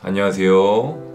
안녕하세요.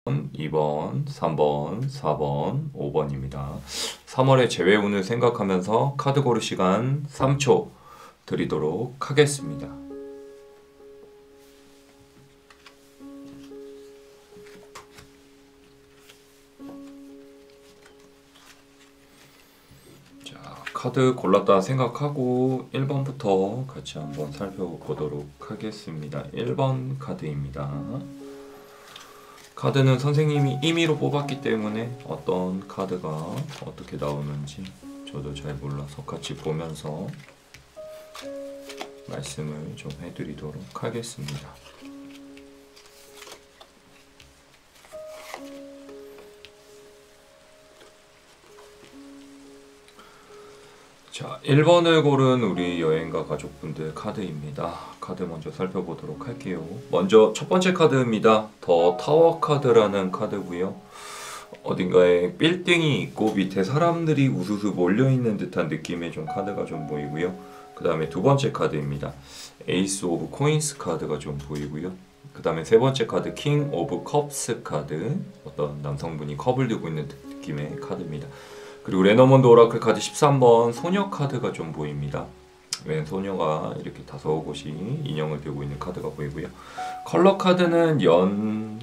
번, 2번, 3번, 4번, 5번입니다. 3월의 재회운을 생각하면서 카드 고를 시간 3초 드리도록 하겠습니다. 자, 카드 골랐다 생각하고 1번부터 같이 한번 살펴보도록 하겠습니다. 1번 카드입니다. 카드는 선생님이 임의로 뽑았기 때문에 어떤 카드가 어떻게 나오는지 저도 잘 몰라서 같이 보면서 말씀을 좀 해드리도록 하겠습니다. 자, 1번을 고른 우리 여행가 가족분들 카드입니다. 카드 먼저 살펴보도록 할게요. 먼저 첫 번째 카드입니다. 더 타워 카드라는 카드고요. 어딘가에 빌딩이 있고 밑에 사람들이 우수수 몰려있는 듯한 느낌의 좀 카드가 좀 보이고요. 그 다음에 두 번째 카드입니다. 에이스 오브 코인스 카드가 좀 보이고요. 그 다음에 세 번째 카드 킹 오브 컵스 카드, 어떤 남성분이 컵을 들고 있는 느낌의 카드입니다. 그리고 레너먼드 오라클 카드 13번 소녀 카드가 좀 보입니다. 왼 소녀가 이렇게 5곳이 인형을 들고 있는 카드가 보이고요. 컬러 카드는 연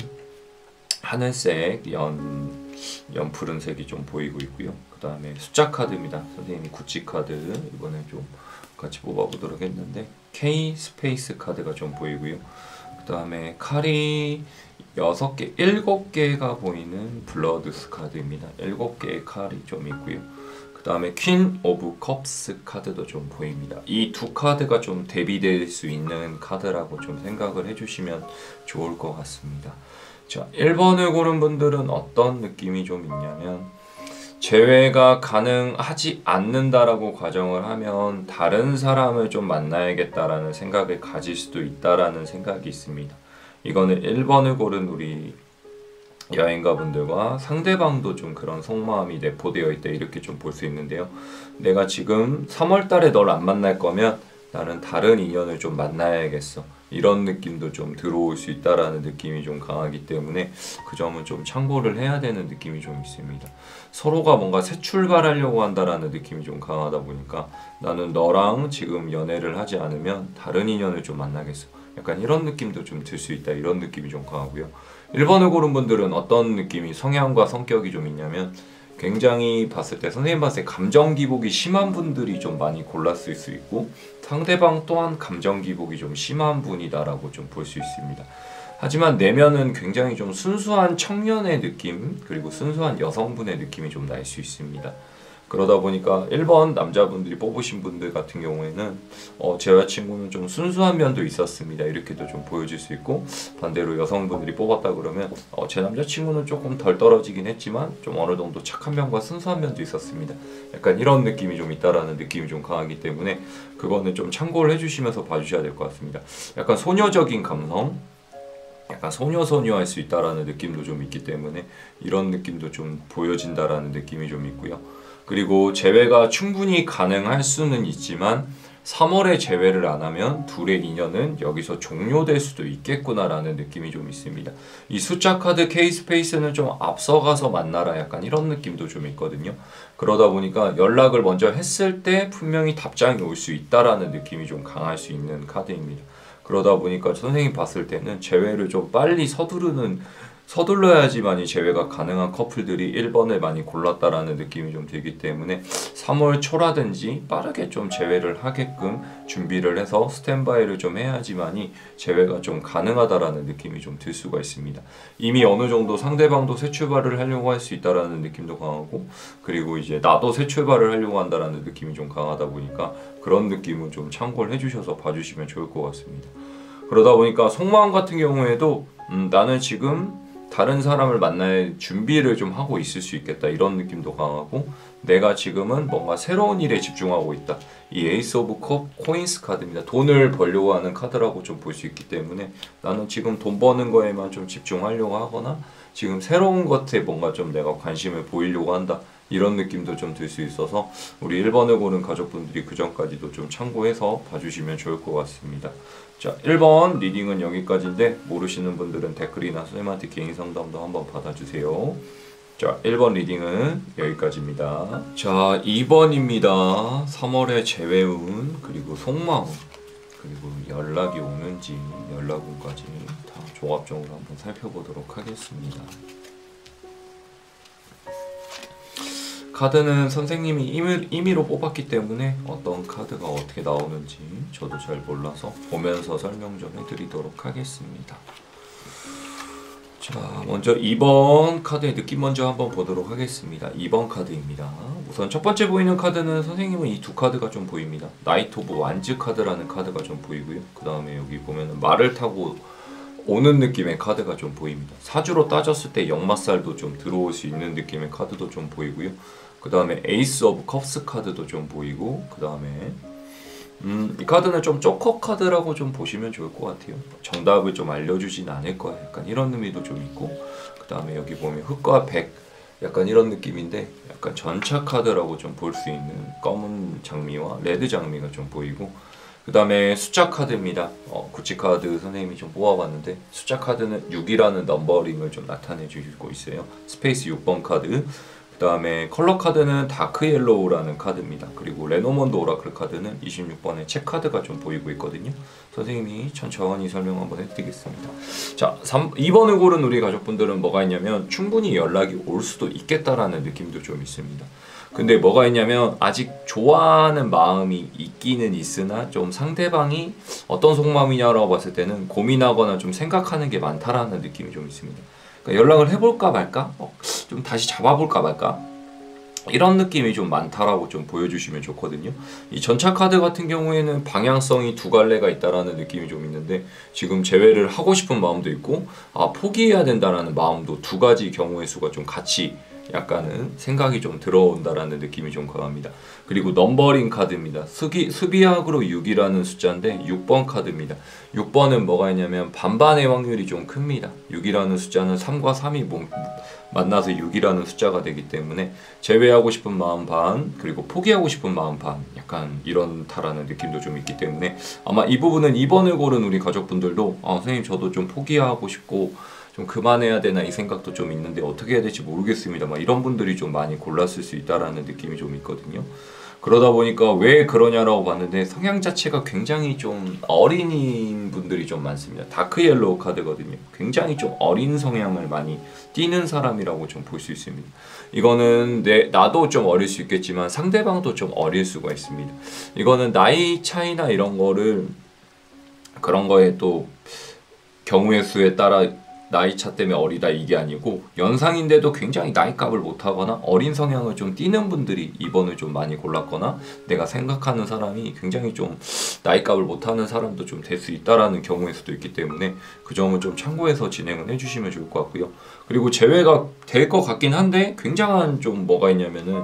하늘색, 연 연푸른색이 좀 보이고 있고요. 그 다음에 숫자 카드입니다. 선생님이 구찌 카드 이번에 좀 같이 뽑아보도록 했는데 K 스페이스 카드가 좀 보이고요. 그 다음에 칼이 6개, 7개가 보이는 블러드스 카드입니다. 7개의 칼이 좀 있고요. 그 다음에 퀸 오브 컵스 카드도 좀 보입니다. 이 두 카드가 좀 대비될 수 있는 카드라고 좀 생각을 해주시면 좋을 것 같습니다. 자, 1번을 고른 분들은 어떤 느낌이 좀 있냐면 재회가 가능하지 않는다라고 가정을 하면 다른 사람을 좀 만나야겠다라는 생각을 가질 수도 있다라는 생각이 있습니다. 이거는 1번을 고른 우리 여행가분들과 상대방도 좀 그런 속마음이 내포되어 있다 이렇게 좀 볼 수 있는데요. 내가 지금 3월달에 널 안 만날 거면 나는 다른 인연을 좀 만나야겠어. 이런 느낌도 좀 들어올 수 있다라는 느낌이 좀 강하기 때문에 그 점은 좀 참고를 해야 되는 느낌이 좀 있습니다. 서로가 뭔가 새 출발하려고 한다라는 느낌이 좀 강하다 보니까 나는 너랑 지금 연애를 하지 않으면 다른 인연을 좀 만나겠어. 약간 이런 느낌도 좀 들 수 있다. 이런 느낌이 좀 강하고요. 1번을 고른 분들은 어떤 느낌이 성향과 성격이 좀 있냐면 굉장히 봤을 때 선생님 봤을 때 감정 기복이 심한 분들이 좀 많이 골랐을 수 있고 상대방 또한 감정 기복이 좀 심한 분이다라고 좀 볼 수 있습니다. 하지만 내면은 굉장히 좀 순수한 청년의 느낌 그리고 순수한 여성분의 느낌이 좀 날 수 있습니다. 그러다 보니까 1번 남자분들이 뽑으신 분들 같은 경우에는 제 여자친구는 좀 순수한 면도 있었습니다. 이렇게도 좀 보여질 수 있고 반대로 여성분들이 뽑았다 그러면 제 남자친구는 조금 덜 떨어지긴 했지만 좀 어느 정도 착한 면과 순수한 면도 있었습니다. 약간 이런 느낌이 좀 있다라는 느낌이 좀 강하기 때문에 그거는 좀 참고를 해주시면서 봐주셔야 될 것 같습니다. 약간 소녀적인 감성 약간 소녀소녀할 수 있다라는 느낌도 좀 있기 때문에 이런 느낌도 좀 보여진다라는 느낌이 좀 있고요. 그리고 재회가 충분히 가능할 수는 있지만 3월에 재회를 안 하면 둘의 인연은 여기서 종료될 수도 있겠구나라는 느낌이 좀 있습니다. 이 숫자 카드 K-스페이스는 좀 앞서가서 만나라 약간 이런 느낌도 좀 있거든요. 그러다 보니까 연락을 먼저 했을 때 분명히 답장이 올 수 있다라는 느낌이 좀 강할 수 있는 카드입니다. 그러다 보니까 선생님이 봤을 때는 재회를 좀 빨리 서둘러야지만이 재회가 가능한 커플들이 1번을 많이 골랐다라는 느낌이 좀 들기 때문에 3월 초라든지 빠르게 좀 재회를 하게끔 준비를 해서 스탠바이를 좀 해야지만이 재회가 좀 가능하다라는 느낌이 좀 들 수가 있습니다. 이미 어느 정도 상대방도 새 출발을 하려고 할 수 있다라는 느낌도 강하고 그리고 이제 나도 새 출발을 하려고 한다라는 느낌이 좀 강하다 보니까 그런 느낌은 좀 참고를 해주셔서 봐주시면 좋을 것 같습니다. 그러다 보니까 속마음 같은 경우에도 나는 지금 다른 사람을 만날 준비를 좀 하고 있을 수 있겠다 이런 느낌도 강하고 내가 지금은 뭔가 새로운 일에 집중하고 있다. 이 에이스 오브 컵 코인스 카드입니다. 돈을 벌려고 하는 카드라고 좀 볼 수 있기 때문에 나는 지금 돈 버는 거에만 좀 집중하려고 하거나 지금 새로운 것에 뭔가 좀 내가 관심을 보이려고 한다. 이런 느낌도 좀 들 수 있어서 우리 1번을 고른 가족분들이 그 점까지도 좀 참고해서 봐주시면 좋을 것 같습니다. 자, 1번 리딩은 여기까지인데 모르시는 분들은 댓글이나 선생님한테 개인 상담도 한번 받아주세요. 자, 1번 리딩은 여기까지입니다. 자, 2번입니다. 3월의 재회운 그리고 속마음 그리고 연락이 오는지 연락운까지 다 종합적으로 한번 살펴보도록 하겠습니다. 카드는 선생님이 임의로 뽑았기 때문에 어떤 카드가 어떻게 나오는지 저도 잘 몰라서 보면서 설명 좀 해드리도록 하겠습니다. 자, 먼저 2번 카드의 느낌 먼저 한번 보도록 하겠습니다. 2번 카드입니다. 우선 첫 번째 보이는 카드는 선생님은 이 두 카드가 좀 보입니다. 나이트 오브 완즈 카드라는 카드가 좀 보이고요. 그 다음에 여기 보면은 말을 타고 오는 느낌의 카드가 좀 보입니다. 사주로 따졌을 때 역마살도 좀 들어올 수 있는 느낌의 카드도 좀 보이고요. 그 다음에 에이스 오브 컵스 카드도 좀 보이고 그 다음에 이 카드는 좀 조커 카드라고 좀 보시면 좋을 것 같아요. 정답을 좀 알려주진 않을 거야. 약간 이런 의미도 좀 있고 그 다음에 여기 보면 흑과 백 약간 이런 느낌인데 약간 전차 카드라고 좀 볼 수 있는 검은 장미와 레드 장미가 좀 보이고 그 다음에 숫자 카드입니다. 구찌 카드 선생님이 좀 뽑아봤는데 숫자 카드는 6이라는 넘버링을 좀 나타내 주고 있어요. 스페이스 6번 카드 그 다음에 컬러 카드는 다크 옐로우라는 카드입니다. 그리고 레노먼드 오라클 카드는 26번에 책 카드가 좀 보이고 있거든요. 선생님이 천천히 설명 한번 해드리겠습니다. 자, 2번을 고른 우리 가족분들은 뭐가 있냐면 충분히 연락이 올 수도 있겠다라는 느낌도 좀 있습니다. 근데 뭐가 있냐면 아직 좋아하는 마음이 있기는 있으나 좀 상대방이 어떤 속마음이냐라고 봤을 때는 고민하거나 좀 생각하는 게 많다라는 느낌이 좀 있습니다. 그러니까 연락을 해볼까 말까? 좀 다시 잡아볼까 말까? 이런 느낌이 좀 많다라고 좀 보여주시면 좋거든요. 이 전차 카드 같은 경우에는 방향성이 두 갈래가 있다라는 느낌이 좀 있는데 지금 재회를 하고 싶은 마음도 있고 포기해야 된다라는 마음도 두 가지 경우의 수가 좀 같이 약간은 생각이 좀 들어온다라는 느낌이 좀 강합니다. 그리고 넘버링 카드입니다. 수비약으로 6이라는 숫자인데 6번 카드입니다. 6번은 뭐가 있냐면 반반의 확률이 좀 큽니다. 6이라는 숫자는 3과 3이 만나서 6이라는 숫자가 되기 때문에 제외하고 싶은 마음 반 그리고 포기하고 싶은 마음 반 약간 이런다라는 느낌도 좀 있기 때문에 아마 이 부분은 2번을 고른 우리 가족분들도 선생님 저도 좀 포기하고 싶고 좀 그만해야 되나 이 생각도 좀 있는데 어떻게 해야 될지 모르겠습니다. 막 이런 분들이 좀 많이 골랐을 수 있다라는 느낌이 좀 있거든요. 그러다 보니까 왜 그러냐라고 봤는데 성향 자체가 굉장히 좀 어린인 분들이 좀 많습니다. 다크 옐로우 카드거든요. 굉장히 좀 어린 성향을 많이 띠는 사람이라고 좀 볼 수 있습니다. 이거는 나도 좀 어릴 수 있겠지만 상대방도 좀 어릴 수가 있습니다. 이거는 나이 차이나 이런 거를 그런 거에 또 경우의 수에 따라 나이 차 때문에 어리다 이게 아니고 연상인데도 굉장히 나이값을 못하거나 어린 성향을 좀 띠는 분들이 2번을 좀 많이 골랐거나 내가 생각하는 사람이 굉장히 좀 나이값을 못하는 사람도 좀 될 수 있다라는 경우일 수도 있기 때문에 그 점은 좀 참고해서 진행을 해주시면 좋을 것 같고요. 그리고 제외가 될 것 같긴 한데 굉장한 좀 뭐가 있냐면은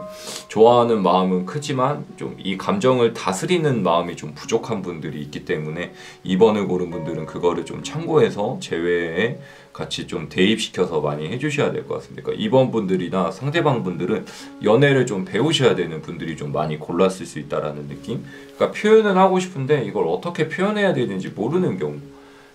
좋아하는 마음은 크지만 좀 이 감정을 다스리는 마음이 좀 부족한 분들이 있기 때문에 2번을 고른 분들은 그거를 좀 참고해서 제외에 같이 좀 대입시켜서 많이 해주셔야 될 것 같습니다. 그러니까 2번 분들이나 상대방 분들은 연애를 좀 배우셔야 되는 분들이 좀 많이 골랐을 수 있다라는 느낌. 그러니까 표현은 하고 싶은데 이걸 어떻게 표현해야 되는지 모르는 경우.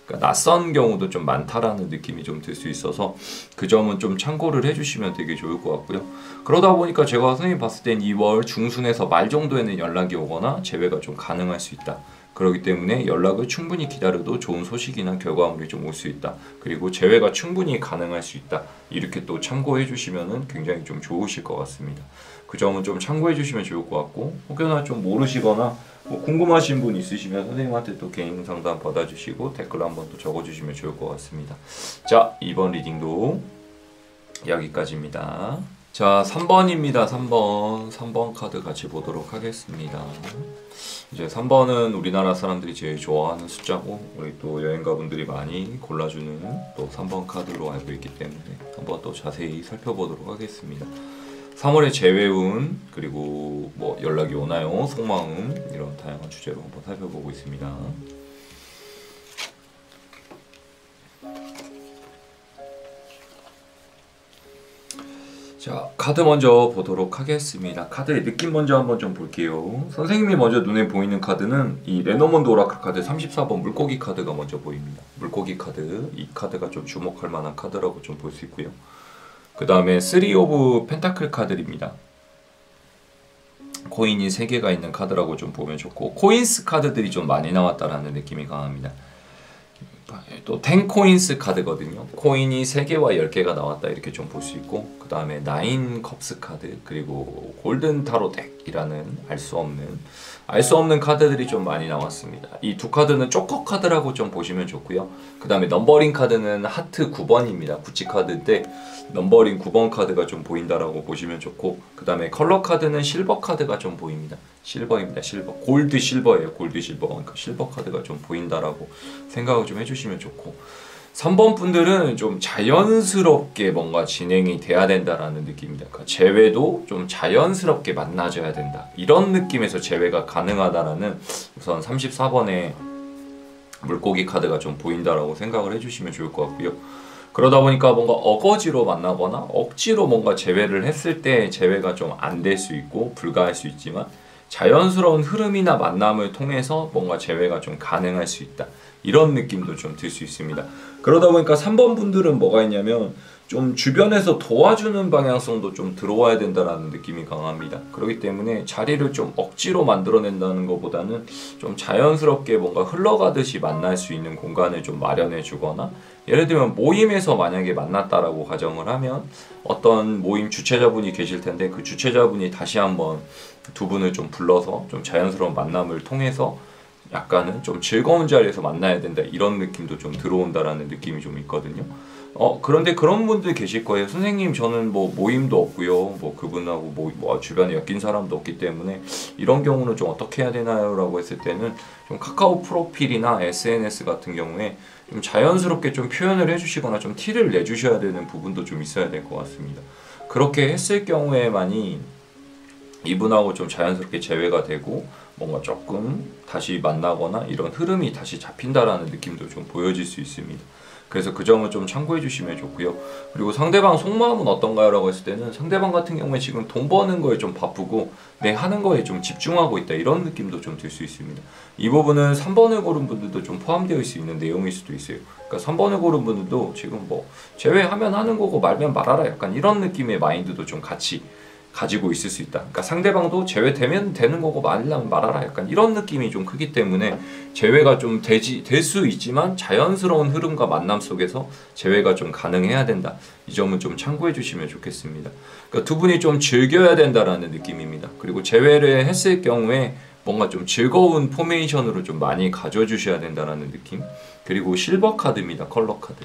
그러니까 낯선 경우도 좀 많다라는 느낌이 좀 들 수 있어서 그 점은 좀 참고를 해주시면 되게 좋을 것 같고요. 그러다 보니까 제가 선생님 봤을 땐 2월 중순에서 말 정도에는 연락이 오거나 재회가 좀 가능할 수 있다. 그렇기 때문에 연락을 충분히 기다려도 좋은 소식이나 결과물이 좀 올 수 있다. 그리고 재회가 충분히 가능할 수 있다. 이렇게 또 참고해 주시면 굉장히 좀 좋으실 것 같습니다. 그 점은 좀 참고해 주시면 좋을 것 같고 혹여나 좀 모르시거나 궁금하신 분 있으시면 선생님한테 또 개인 상담 받아주시고 댓글 한번 또 적어주시면 좋을 것 같습니다. 자, 이번 리딩도 여기까지입니다. 자, 3번입니다. 3번 카드 같이 보도록 하겠습니다. 이제 3번은 우리나라 사람들이 제일 좋아하는 숫자고 우리 또 여행가분들이 많이 골라주는 또 3번 카드로 알고 있기 때문에 한번 또 자세히 살펴보도록 하겠습니다. 3월의 재회운 그리고 뭐 연락이 오나요? 속마음 이런 다양한 주제로 한번 살펴보고 있습니다. 자, 카드 먼저 보도록 하겠습니다. 카드의 느낌 먼저 한번 좀 볼게요. 선생님이 먼저 눈에 보이는 카드는 이 레노먼드 오라클 카드 34번 물고기 카드가 먼저 보입니다. 물고기 카드, 이 카드가 좀 주목할 만한 카드라고 좀 볼 수 있고요. 그 다음에 3 오브 펜타클 카드입니다. 코인이 3개가 있는 카드라고 좀 보면 좋고 코인스 카드들이 좀 많이 나왔다라는 느낌이 강합니다. 또 10코인스 카드거든요. 코인이 3개와 10개가 나왔다 이렇게 좀 볼 수 있고 그 다음에 9 컵스 카드 그리고 골든 타로 덱이라는 알 수 없는 카드들이 좀 많이 나왔습니다. 이 두 카드는 쪼커 카드라고 좀 보시면 좋고요. 그 다음에 넘버링 카드는 하트 9번입니다. 구찌 카드인데 넘버링 9번 카드가 좀 보인다라고 보시면 좋고 그 다음에 컬러 카드는 실버 카드가 좀 보입니다. 실버입니다. 실버. 골드 실버예요. 골드 실버. 그러니까 실버 카드가 좀 보인다라고 생각을 좀 해주시면 좋고 3번 분들은 좀 자연스럽게 뭔가 진행이 돼야 된다라는 느낌입니다. 그러니까 재회도 좀 자연스럽게 만나줘야 된다. 이런 느낌에서 재회가 가능하다라는 우선 34번의 물고기 카드가 좀 보인다라고 생각을 해주시면 좋을 것 같고요. 그러다 보니까 뭔가 어거지로 만나거나 억지로 뭔가 재회를 했을 때 재회가 좀 안 될 수 있고 불가할 수 있지만 자연스러운 흐름이나 만남을 통해서 뭔가 재회가 좀 가능할 수 있다. 이런 느낌도 좀 들 수 있습니다. 그러다 보니까 3번 분들은 뭐가 있냐면 좀 주변에서 도와주는 방향성도 좀 들어와야 된다라는 느낌이 강합니다. 그렇기 때문에 자리를 좀 억지로 만들어낸다는 것보다는 좀 자연스럽게 뭔가 흘러가듯이 만날 수 있는 공간을 좀 마련해 주거나, 예를 들면 모임에서 만약에 만났다라고 가정을 하면 어떤 모임 주최자분이 계실 텐데 그 주최자분이 다시 한번 두 분을 좀 불러서 좀 자연스러운 만남을 통해서 약간은 좀 즐거운 자리에서 만나야 된다, 이런 느낌도 좀 들어온다라는 느낌이 좀 있거든요. 그런데 그런 분들 계실 거예요. 선생님, 저는 뭐 모임도 없고요, 뭐 그분하고 뭐 주변에 엮인 사람도 없기 때문에 이런 경우는 좀 어떻게 해야 되나요? 라고 했을 때는 좀 카카오 프로필이나 SNS 같은 경우에 좀 자연스럽게 좀 표현을 해주시거나 좀 티를 내주셔야 되는 부분도 좀 있어야 될 것 같습니다. 그렇게 했을 경우에만이 이분하고 좀 자연스럽게 재회가 되고 뭔가 조금 다시 만나거나 이런 흐름이 다시 잡힌다라는 느낌도 좀 보여질 수 있습니다. 그래서 그 점은 좀 참고해 주시면 좋고요. 그리고 상대방 속마음은 어떤가요? 라고 했을 때는 상대방 같은 경우에 지금 돈 버는 거에 좀 바쁘고 내 하는 거에 좀 집중하고 있다, 이런 느낌도 좀 들 수 있습니다. 이 부분은 3번을 고른 분들도 좀 포함되어 있을 수 있는 내용일 수도 있어요. 그러니까 3번을 고른 분들도 지금 뭐 제외하면 하는 거고 말면 말아라, 약간 이런 느낌의 마인드도 좀 같이 가지고 있을 수 있다. 그러니까 상대방도 제외되면 되는 거고 말하면 말아라, 약간 이런 느낌이 좀 크기 때문에 제외가 좀 될 수 있지만 자연스러운 흐름과 만남 속에서 제외가 좀 가능해야 된다. 이 점은 좀 참고해 주시면 좋겠습니다. 그러니까 두 분이 좀 즐겨야 된다라는 느낌입니다. 그리고 제외를 했을 경우에 뭔가 좀 즐거운 포메이션으로 좀 많이 가져주셔야 된다라는 느낌. 그리고 실버 카드입니다. 컬러 카드.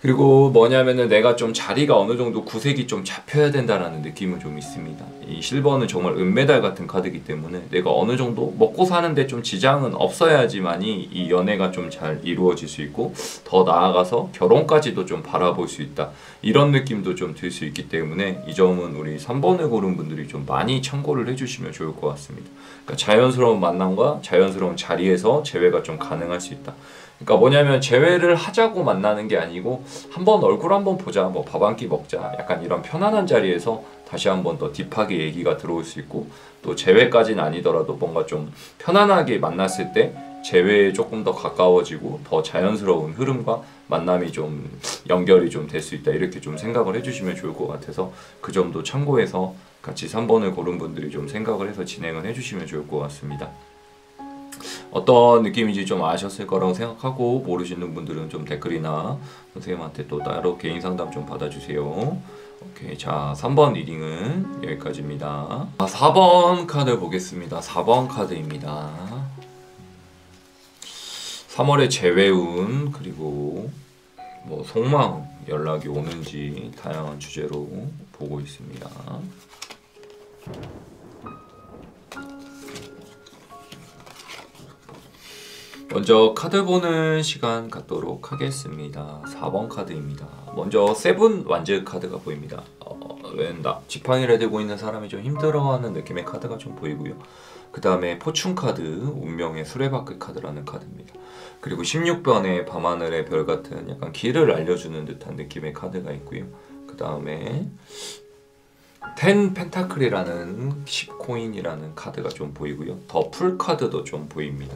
그리고 뭐냐면은 내가 좀 자리가 어느 정도 구색이 좀 잡혀야 된다라는 느낌은 좀 있습니다. 이 실버는 정말 은메달 같은 카드이기 때문에 내가 어느 정도 먹고 사는데 좀 지장은 없어야지만이 이 연애가 좀 잘 이루어질 수 있고 더 나아가서 결혼까지도 좀 바라볼 수 있다, 이런 느낌도 좀 들 수 있기 때문에 이 점은 우리 3번을 고른 분들이 좀 많이 참고를 해주시면 좋을 것 같습니다. 그러니까 자연스러운 만남과 자연스러운 자리에서 재회가 좀 가능할 수 있다. 그러니까 뭐냐면 재회를 하자고 만나는 게 아니고 한번 얼굴 한번 보자, 뭐 밥 한 끼 먹자, 약간 이런 편안한 자리에서 다시 한번 더 딥하게 얘기가 들어올 수 있고, 또 재회까지는 아니더라도 뭔가 좀 편안하게 만났을 때 재회에 조금 더 가까워지고 더 자연스러운 흐름과 만남이 좀 연결이 좀 될 수 있다, 이렇게 좀 생각을 해주시면 좋을 것 같아서 그 점도 참고해서 같이 3번을 고른 분들이 좀 생각을 해서 진행을 해주시면 좋을 것 같습니다. 어떤 느낌인지 좀 아셨을 거라고 생각하고, 모르시는 분들은 좀 댓글이나 선생님한테 또 따로 개인 상담 좀 받아주세요. 오케이, 자 3번 리딩은 여기까지입니다. 4번 카드 보겠습니다. 4번 카드입니다. 3월의 재회운, 그리고 뭐 속마음, 연락이 오는지 다양한 주제로 보고 있습니다. 먼저 카드 보는 시간 갖도록 하겠습니다. 4번 카드입니다. 먼저 세븐 완즈 카드가 보입니다. 왠다 지팡이를 들고 있는 사람이 좀 힘들어하는 느낌의 카드가 좀 보이고요. 그 다음에 포춘 카드, 운명의 수레바퀴 카드라는 카드입니다. 그리고 16번의 밤하늘의 별 같은 약간 길을 알려주는 듯한 느낌의 카드가 있고요. 그 다음에 10 펜타클이라는 10코인이라는 카드가 좀 보이고요. 더 풀 카드도 좀 보입니다.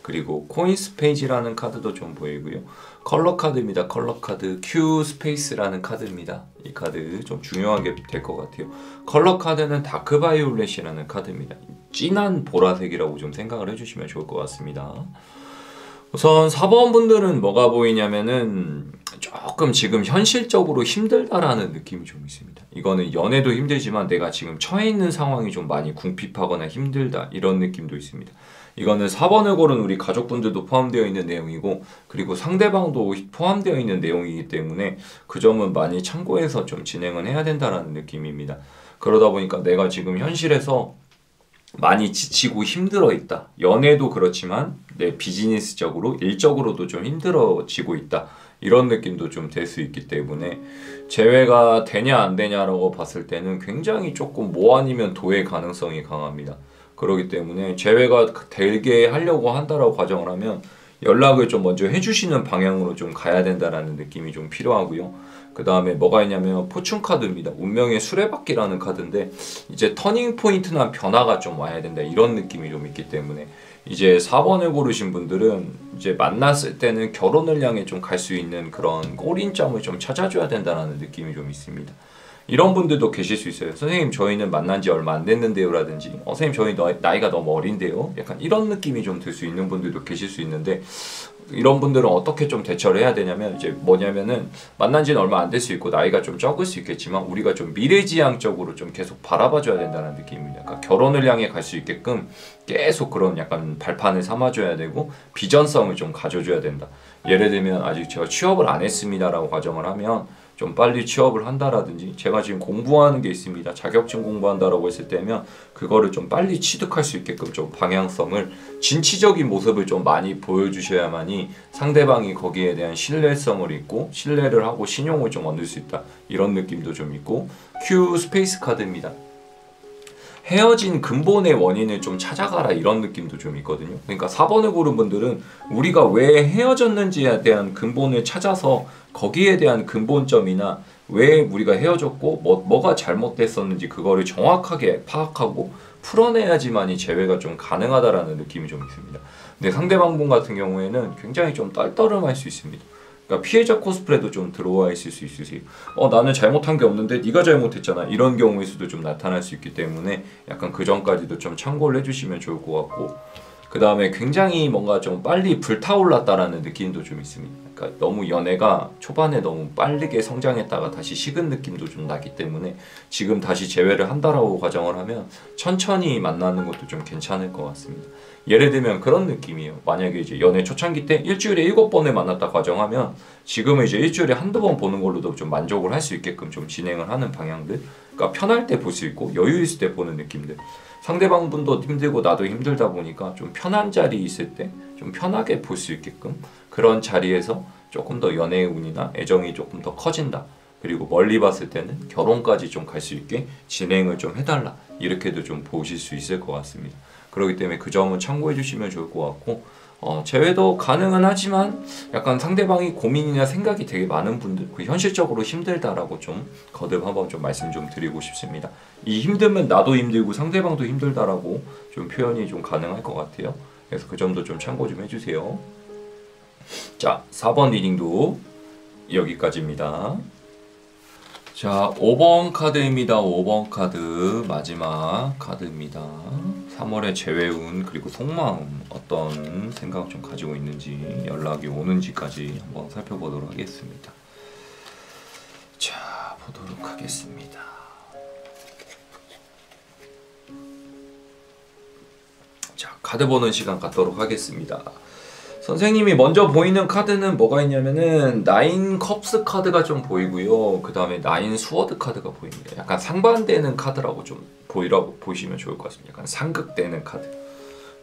그리고 코인 스페이지라는 카드도 좀 보이고요. 컬러 카드입니다. 컬러 카드 Q 스페이스라는 카드입니다. 이 카드 좀 중요하게 될 것 같아요. 컬러 카드는 다크 바이올렛이라는 카드입니다. 진한 보라색이라고 좀 생각을 해주시면 좋을 것 같습니다. 우선 4번 분들은 뭐가 보이냐면은 조금 지금 현실적으로 힘들다라는 느낌이 좀 있습니다. 이거는 연애도 힘들지만 내가 지금 처해 있는 상황이 좀 많이 궁핍하거나 힘들다, 이런 느낌도 있습니다. 이거는 4번을 고른 우리 가족분들도 포함되어 있는 내용이고, 그리고 상대방도 포함되어 있는 내용이기 때문에 그 점은 많이 참고해서 좀 진행을 해야 된다는 느낌입니다. 그러다 보니까 내가 지금 현실에서 많이 지치고 힘들어 있다. 연애도 그렇지만 내 비즈니스적으로, 일적으로도 좀 힘들어지고 있다, 이런 느낌도 좀 될 수 있기 때문에 재회가 되냐 안 되냐라고 봤을 때는 굉장히 조금 뭐 아니면 도의 가능성이 강합니다. 그렇기 때문에 재회가 되게 하려고 한다라고 가정을 하면 연락을 좀 먼저 해주시는 방향으로 좀 가야 된다라는 느낌이 좀 필요하고요. 그 다음에 뭐가 있냐면 포춘 카드입니다. 운명의 수레바퀴라는 카드인데 이제 터닝 포인트나 변화가 좀 와야 된다, 이런 느낌이 좀 있기 때문에 이제 4번을 고르신 분들은 이제 만났을 때는 결혼을 향해 좀 갈 수 있는 그런 꼬린점을 좀 찾아줘야 된다는 느낌이 좀 있습니다. 이런 분들도 계실 수 있어요. 선생님 저희는 만난 지 얼마 안 됐는데요 라든지 선생님 저희 나이가 너무 어린데요, 약간 이런 느낌이 좀 들 수 있는 분들도 계실 수 있는데, 이런 분들은 어떻게 좀 대처를 해야 되냐면 이제 뭐냐면은 만난 지는 얼마 안 될 수 있고 나이가 좀 적을 수 있겠지만 우리가 좀 미래지향적으로 좀 계속 바라봐줘야 된다는 느낌입니다. 그러니까 결혼을 향해 갈 수 있게끔 계속 그런 약간 발판을 삼아줘야 되고 비전성을 좀 가져줘야 된다. 예를 들면 아직 제가 취업을 안 했습니다라고 가정을 하면 좀 빨리 취업을 한다라든지, 제가 지금 공부하는 게 있습니다, 자격증 공부한다라고 했을 때면 그거를 좀 빨리 취득할 수 있게끔 좀 방향성을, 진취적인 모습을 좀 많이 보여주셔야만이 상대방이 거기에 대한 신뢰성을 있고 신뢰를 하고 신용을 좀 얻을 수 있다, 이런 느낌도 좀 있고. Q 스페이스 카드입니다. 헤어진 근본의 원인을 좀 찾아가라, 이런 느낌도 좀 있거든요. 그러니까 4번을 고른 분들은 우리가 왜 헤어졌는지에 대한 근본을 찾아서 거기에 대한 근본점이나 왜 우리가 헤어졌고 뭐가 잘못됐었는지 그거를 정확하게 파악하고 풀어내야지만이 재회가 좀 가능하다라는 느낌이 좀 있습니다. 근데 상대방 분 같은 경우에는 굉장히 좀 떨떠름할 수 있습니다. 그러니까 피해자 코스프레도 좀 들어와 있을 수 있으세요. 나는 잘못한 게 없는데 네가 잘못했잖아, 이런 경우일 수도 좀 나타날 수 있기 때문에 약간 그 전까지도 좀 참고를 해주시면 좋을 것 같고, 그 다음에 굉장히 뭔가 좀 빨리 불타올랐다라는 느낌도 좀 있습니다. 그러니까 너무 연애가 초반에 너무 빠르게 성장했다가 다시 식은 느낌도 좀 나기 때문에 지금 다시 재회를 한다라고 가정을 하면 천천히 만나는 것도 좀 괜찮을 것 같습니다. 예를 들면 그런 느낌이에요. 만약에 이제 연애 초창기 때 일주일에 7번을 만났다 가정하면 지금은 이제 일주일에 한두 번 보는 걸로도 좀 만족을 할 수 있게끔 좀 진행을 하는 방향들, 그러니까 편할 때 볼 수 있고 여유 있을 때 보는 느낌들. 상대방 분도 힘들고 나도 힘들다 보니까 좀 편한 자리 있을 때 좀 편하게 볼 수 있게끔, 그런 자리에서 조금 더 연애의 운이나 애정이 조금 더 커진다, 그리고 멀리 봤을 때는 결혼까지 좀 갈 수 있게 진행을 좀 해달라, 이렇게도 좀 보실 수 있을 것 같습니다. 그렇기 때문에 그 점은 참고해 주시면 좋을 것 같고, 재회도 가능은 하지만 약간 상대방이 고민이나 생각이 되게 많은 분들, 현실적으로 힘들다라고 좀 거듭 한번 좀 말씀 좀 드리고 싶습니다. 이 힘들면 나도 힘들고 상대방도 힘들다라고 좀 표현이 좀 가능할 것 같아요. 그래서 그 점도 좀 참고 좀 해주세요. 자, 4번 리딩도 여기까지입니다. 자, 5번 카드입니다. 5번 카드 마지막 카드입니다. 3월의 재회운 그리고 속마음, 어떤 생각 좀 가지고 있는지, 연락이 오는지까지 한번 살펴보도록 하겠습니다. 자, 보도록 하겠습니다. 자, 카드 보는 시간 갖도록 하겠습니다. 선생님이 먼저 보이는 카드는 뭐가 있냐면은 9 컵스 카드가 좀 보이고요. 그 다음에 9 스워드 카드가 보입니다. 약간 상반되는 카드라고 좀 보시면 좋을 것 같습니다. 약간 상극되는 카드.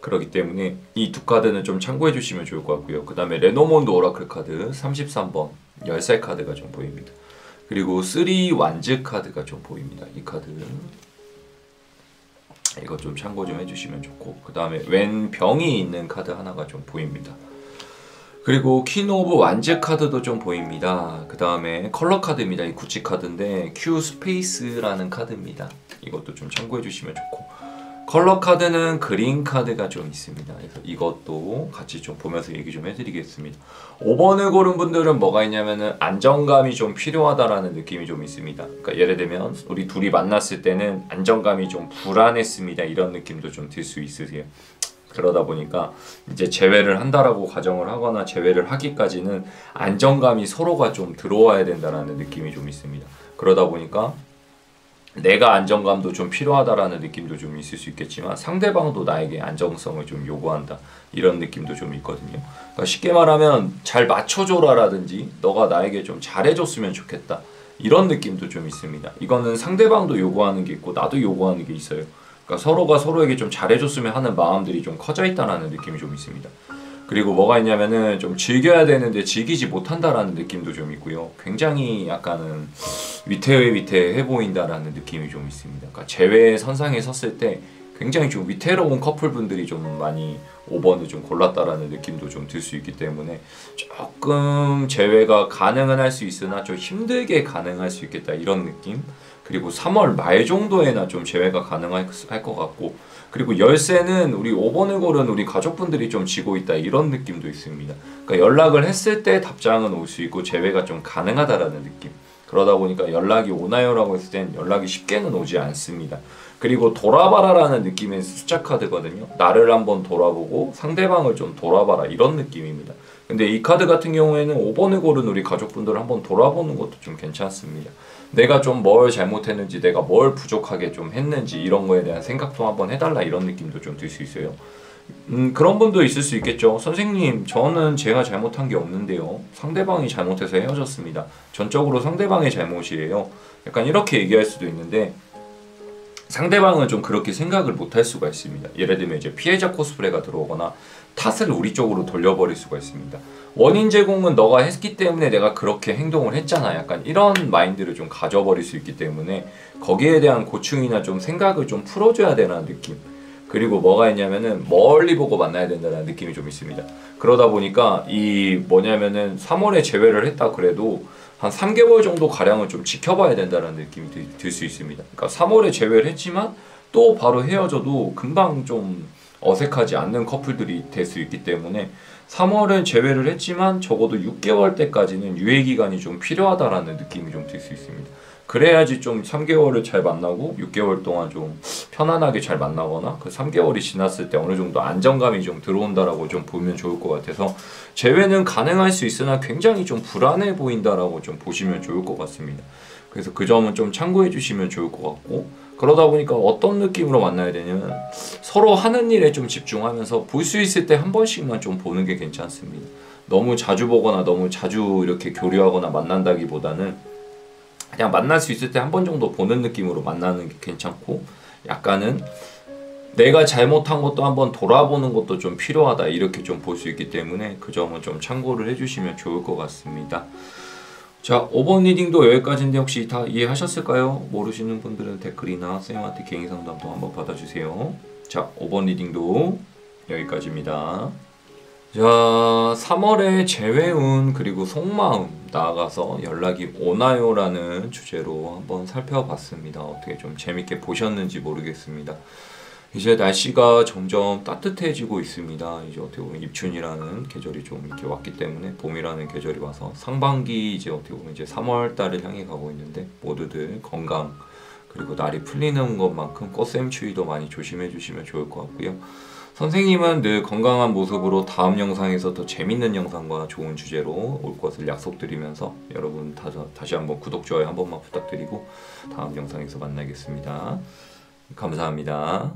그렇기 때문에 이 두 카드는 좀 참고해 주시면 좋을 것 같고요. 그 다음에 레노몬드 오라클 카드 33번 열쇠 카드가 좀 보입니다. 그리고 3 완즈 카드가 좀 보입니다. 이 카드. 이거 좀 참고 좀 해주시면 좋고, 그 다음에 웬 병이 있는 카드 하나가 좀 보입니다. 그리고 퀸 오브 완즈 카드도 좀 보입니다. 그 다음에 컬러 카드입니다. 이 구찌 카드인데 Q 스페이스라는 카드입니다. 이것도 좀 참고해 주시면 좋고, 컬러 카드는 그린 카드가 좀 있습니다. 그래서 이것도 같이 좀 보면서 얘기 좀 해드리겠습니다. 5번을 고른 분들은 뭐가 있냐면은 안정감이 좀 필요하다라는 느낌이 좀 있습니다. 그러니까 예를 들면 우리 둘이 만났을 때는 안정감이 좀 불안했습니다, 이런 느낌도 좀 들 수 있으세요. 그러다 보니까 이제 재회를 한다라고 가정을 하거나 재회를 하기까지는 안정감이 서로가 좀 들어와야 된다라는 느낌이 좀 있습니다. 그러다 보니까 내가 안정감도 좀 필요하다라는 느낌도 좀 있을 수 있겠지만 상대방도 나에게 안정성을 좀 요구한다, 이런 느낌도 좀 있거든요. 그러니까 쉽게 말하면 잘 맞춰줘라라든지 너가 나에게 좀 잘해줬으면 좋겠다, 이런 느낌도 좀 있습니다. 이거는 상대방도 요구하는 게 있고 나도 요구하는 게 있어요. 그러니까 서로가 서로에게 좀 잘해줬으면 하는 마음들이 좀 커져 있다라는 느낌이 좀 있습니다. 그리고 뭐가 있냐면은 좀 즐겨야 되는데 즐기지 못한다라는 느낌도 좀 있고요. 굉장히 약간은 위태해 보인다라는 느낌이 좀 있습니다. 그러니까 재회 선상에 섰을 때 굉장히 좀 위태로운 커플분들이 좀 많이 5번을 좀 골랐다라는 느낌도 좀 들 수 있기 때문에 조금 재회가 가능은 할 수 있으나 좀 힘들게 가능할 수 있겠다, 이런 느낌. 그리고 3월 말 정도에나 좀 재회가 가능할 것 같고, 그리고 열쇠는 우리 5번의 골은 우리 가족분들이 좀 쥐고 있다 이런 느낌도 있습니다. 그러니까 연락을 했을 때 답장은 올 수 있고 재회가 좀 가능하다라는 느낌. 그러다 보니까 연락이 오나요라고 했을 땐 연락이 쉽게는 오지 않습니다. 그리고 돌아봐라라는 느낌의 숫자 카드거든요. 나를 한번 돌아보고 상대방을 좀 돌아봐라 이런 느낌입니다. 근데 이 카드 같은 경우에는 5번의 골은 우리 가족분들을 한번 돌아보는 것도 좀 괜찮습니다. 내가 좀 뭘 잘못했는지, 내가 뭘 부족하게 좀 했는지 이런 거에 대한 생각도 한번 해달라 이런 느낌도 좀 들 수 있어요. 그런 분도 있을 수 있겠죠. 선생님, 저는 제가 잘못한 게 없는데요. 상대방이 잘못해서 헤어졌습니다. 전적으로 상대방의 잘못이에요. 약간 이렇게 얘기할 수도 있는데, 상대방은 좀 그렇게 생각을 못 할 수가 있습니다. 예를 들면 이제 피해자 코스프레가 들어오거나 탓을 우리 쪽으로 돌려버릴 수가 있습니다. 원인 제공은 너가 했기 때문에 내가 그렇게 행동을 했잖아. 약간 이런 마인드를 좀 가져버릴 수 있기 때문에 거기에 대한 고충이나 좀 생각을 좀 풀어줘야 되는 느낌. 그리고 뭐가 있냐면은 멀리 보고 만나야 된다는 느낌이 좀 있습니다. 그러다 보니까 이 뭐냐면은 3월에 재회를 했다 그래도 한 3개월 정도 가량은 좀 지켜봐야 된다는 느낌이 들 수 있습니다. 그러니까 3월에 재회를 했지만 또 바로 헤어져도 금방 좀 어색하지 않는 커플들이 될 수 있기 때문에 3월에 재회를 했지만 적어도 6개월 때까지는 유예 기간이 좀 필요하다라는 느낌이 좀 들 수 있습니다. 그래야지 좀 3개월을 잘 만나고 6개월 동안 좀 편안하게 잘 만나거나 그 3개월이 지났을 때 어느 정도 안정감이 좀 들어온다라고 좀 보면 좋을 것 같아서, 재회는 가능할 수 있으나 굉장히 좀 불안해 보인다라고 좀 보시면 좋을 것 같습니다. 그래서 그 점은 좀 참고해 주시면 좋을 것 같고, 그러다 보니까 어떤 느낌으로 만나야 되냐면 서로 하는 일에 좀 집중하면서 볼 수 있을 때 한 번씩만 좀 보는 게 괜찮습니다. 너무 자주 보거나 너무 자주 이렇게 교류하거나 만난다기보다는 그냥 만날 수 있을 때 한 번 정도 보는 느낌으로 만나는 게 괜찮고, 약간은 내가 잘못한 것도 한번 돌아보는 것도 좀 필요하다 이렇게 좀 볼 수 있기 때문에 그 점은 좀 참고를 해주시면 좋을 것 같습니다. 자, 5번 리딩도 여기까지인데 혹시 다 이해하셨을까요? 모르시는 분들은 댓글이나 쌤한테 개인 상담도 한번 받아주세요. 자, 5번 리딩도 여기까지입니다. 자, 3월에 재회운 그리고 속마음, 나아가서 연락이 오나요? 라는 주제로 한번 살펴봤습니다. 어떻게 좀 재밌게 보셨는지 모르겠습니다. 이제 날씨가 점점 따뜻해지고 있습니다. 이제 어떻게 보면 입춘이라는 계절이 좀 이렇게 왔기 때문에, 봄이라는 계절이 와서 상반기 이제 어떻게 보면 이제 3월 달을 향해 가고 있는데, 모두들 건강 그리고 날이 풀리는 것만큼 꽃샘추위도 많이 조심해 주시면 좋을 것 같고요. 선생님은 늘 건강한 모습으로 다음 영상에서 더 재밌는 영상과 좋은 주제로 올 것을 약속드리면서 여러분 다시 한번 구독, 좋아요 한 번만 부탁드리고 다음 영상에서 만나겠습니다. 감사합니다.